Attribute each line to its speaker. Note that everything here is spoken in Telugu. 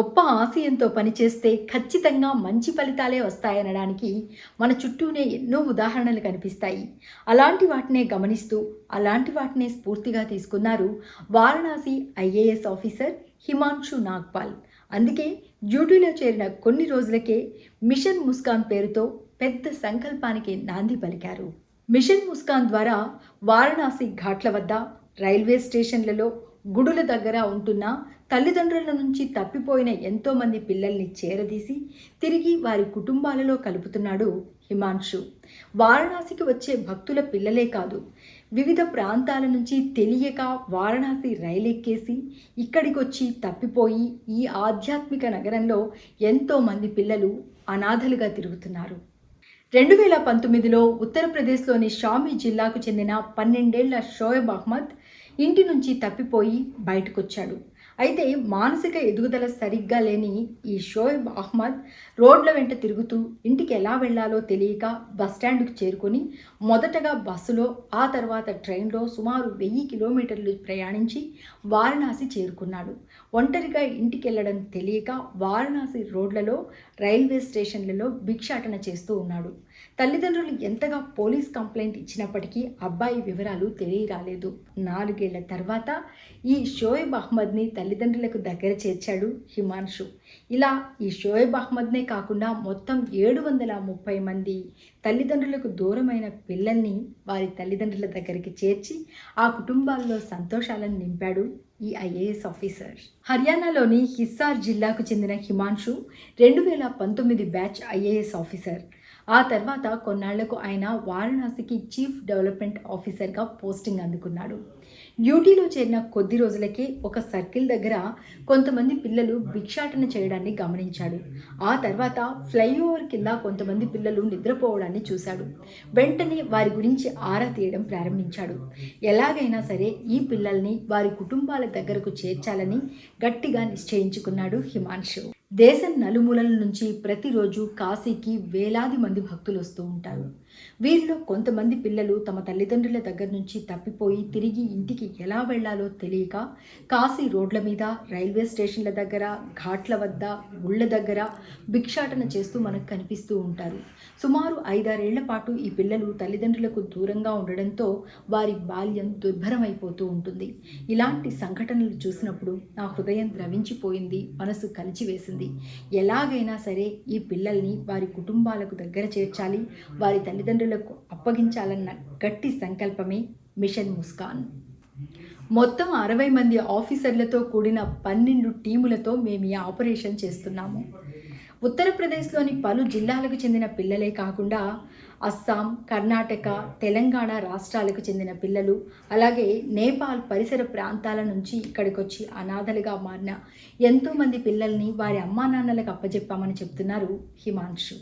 Speaker 1: గొప్ప ఆశయంతో పనిచేస్తే ఖచ్చితంగా మంచి ఫలితాలే వస్తాయనడానికి మన చుట్టూనే ఎన్నో ఉదాహరణలు కనిపిస్తాయి. అలాంటి వాటినే గమనిస్తూ అలాంటి వాటినే స్ఫూర్తిగా తీసుకున్నారు వారణాసి ఐఏఎస్ ఆఫీసర్ హిమాన్షు నాగ్పాల్. అందుకే డ్యూటీలో చేరిన కొన్ని రోజులకే మిషన్ ముస్కాన్ పేరుతో పెద్ద సంకల్పానికి నాంది పలికారు. మిషన్ ముస్కాన్ ద్వారా వారణాసి ఘాట్ల వద్ద, రైల్వే స్టేషన్లలో, గుడుల దగ్గర ఉంటున్న తల్లిదండ్రుల నుంచి తప్పిపోయిన ఎంతోమంది పిల్లల్ని చేరదీసి తిరిగి వారి కుటుంబాలలో కలుపుతున్నాడు హిమాన్షు. వారణాసికి వచ్చే భక్తుల పిల్లలే కాదు, వివిధ ప్రాంతాల నుంచి తెలియక వారణాసి రైలెక్కేసి ఇక్కడికి వచ్చి తప్పిపోయి ఈ ఆధ్యాత్మిక నగరంలో ఎంతోమంది పిల్లలు అనాథలుగా తిరుగుతున్నారు. 2019లో ఉత్తరప్రదేశ్లోని షామి జిల్లాకు చెందిన 12 ఏళ్ల షోయబ్ అహ్మద్ ఇంటి నుంచి తప్పిపోయి బయటకొచ్చాడు. అయితే మానసిక ఎదుగుదల సరిగ్గా లేని ఈ షోయబ్ అహ్మద్ రోడ్ల వెంట తిరుగుతూ ఇంటికి ఎలా వెళ్లాలో తెలియక బస్టాండ్కు చేరుకొని మొదటగా బస్సులో, ఆ తర్వాత ట్రైన్లో సుమారు 1000 కిలోమీటర్లు ప్రయాణించి వారణాసి చేరుకున్నాడు. ఒంటరిగా ఇంటికి వెళ్ళడం తెలియక వారణాసి రోడ్లలో, రైల్వే స్టేషన్లలో భిక్షాటన చేస్తూ ఉన్నాడు. తల్లిదండ్రులు ఎంతగా పోలీస్ కంప్లైంట్ ఇచ్చినప్పటికీ అబ్బాయి వివరాలు తెలియరాలేదు. 4 ఏళ్ల తర్వాత ఈ షోయబ్ అహ్మద్ని తల్లిదండ్రులకు దగ్గర చేర్చాడు హిమాన్షు. ఇలా ఈ షోయబ్ అహ్మద్నే కాకుండా మొత్తం 730 మంది తల్లిదండ్రులకు దూరమైన పిల్లల్ని వారి తల్లిదండ్రుల దగ్గరికి చేర్చి ఆ కుటుంబాల్లో సంతోషాలను నింపాడు ఈ ఐఏఎస్ ఆఫీసర్. హర్యానాలోని హిస్సార్ జిల్లాకు చెందిన హిమాన్షు 2019 బ్యాచ్ ఐఏఎస్ ఆఫీసర్. ఆ తర్వాత కొన్నాళ్లకు ఆయన వారణాసికి చీఫ్ డెవలప్మెంట్ ఆఫీసర్గా పోస్టింగ్ అందుకున్నాడు. డ్యూటీలో చేరిన కొద్ది రోజులకే ఒక సర్కిల్ దగ్గర కొంతమంది పిల్లలు భిక్షాటన చేయడాన్ని గమనించాడు. ఆ తర్వాత ఫ్లైఓవర్ కింద కొంతమంది పిల్లలు నిద్రపోవడాన్ని చూశాడు. వెంటనే వారి గురించి ఆరా తీయడం ప్రారంభించాడు. ఎలాగైనా సరే ఈ పిల్లల్ని వారి కుటుంబాల దగ్గరకు చేర్చాలని గట్టిగా నిశ్చయించుకున్నాడు హిమాన్షు. దేశం నలుమూలల నుంచి ప్రతిరోజు కాశీకి వేలాది మంది భక్తులు వస్తూ ఉంటారు. వీరిలో కొంతమంది పిల్లలు తమ తల్లిదండ్రుల దగ్గర నుంచి తప్పిపోయి తిరిగి ఇంటికి ఎలా వెళ్లాలో తెలియక కాశీ రోడ్ల మీద, రైల్వే స్టేషన్ల దగ్గర, ఘాట్ల వద్ద, గుళ్ళ దగ్గర భిక్షాటన చేస్తూ మనకు కనిపిస్తూ ఉంటారు. సుమారు 5-6 ఏళ్ల పాటు ఈ పిల్లలు తల్లిదండ్రులకు దూరంగా ఉండడంతో వారి బాల్యం దుర్భరమైపోతూ ఉంటుంది. ఇలాంటి సంఘటనలు చూసినప్పుడు నా హృదయం ద్రవించిపోయింది, మనసు కలిచివేసింది. ఎలాగైనా సరే ఈ పిల్లల్ని వారి కుటుంబాలకు దగ్గర చేర్చాలి, వారి తల్లిదండ్రులకు అప్పగించాలన్న గట్టి సంకల్పమే మిషన్ ముస్కాన్. మొత్తం 60 మంది ఆఫీసర్లతో కూడిన 12 టీములతో మేము ఈ ఆపరేషన్ చేస్తున్నాము. ఉత్తరప్రదేశ్లోని పలు జిల్లాలకు చెందిన పిల్లలే కాకుండా అస్సాం, కర్ణాటక, తెలంగాణ రాష్ట్రాలకు చెందిన పిల్లలు, అలాగే నేపాల్ పరిసర ప్రాంతాల నుంచి ఇక్కడికొచ్చి అనాథలుగా మారిన ఎంతోమంది పిల్లల్ని వారి అమ్మానాన్నలకు అప్పచెప్పామని చెప్తున్నారు హిమాన్షు.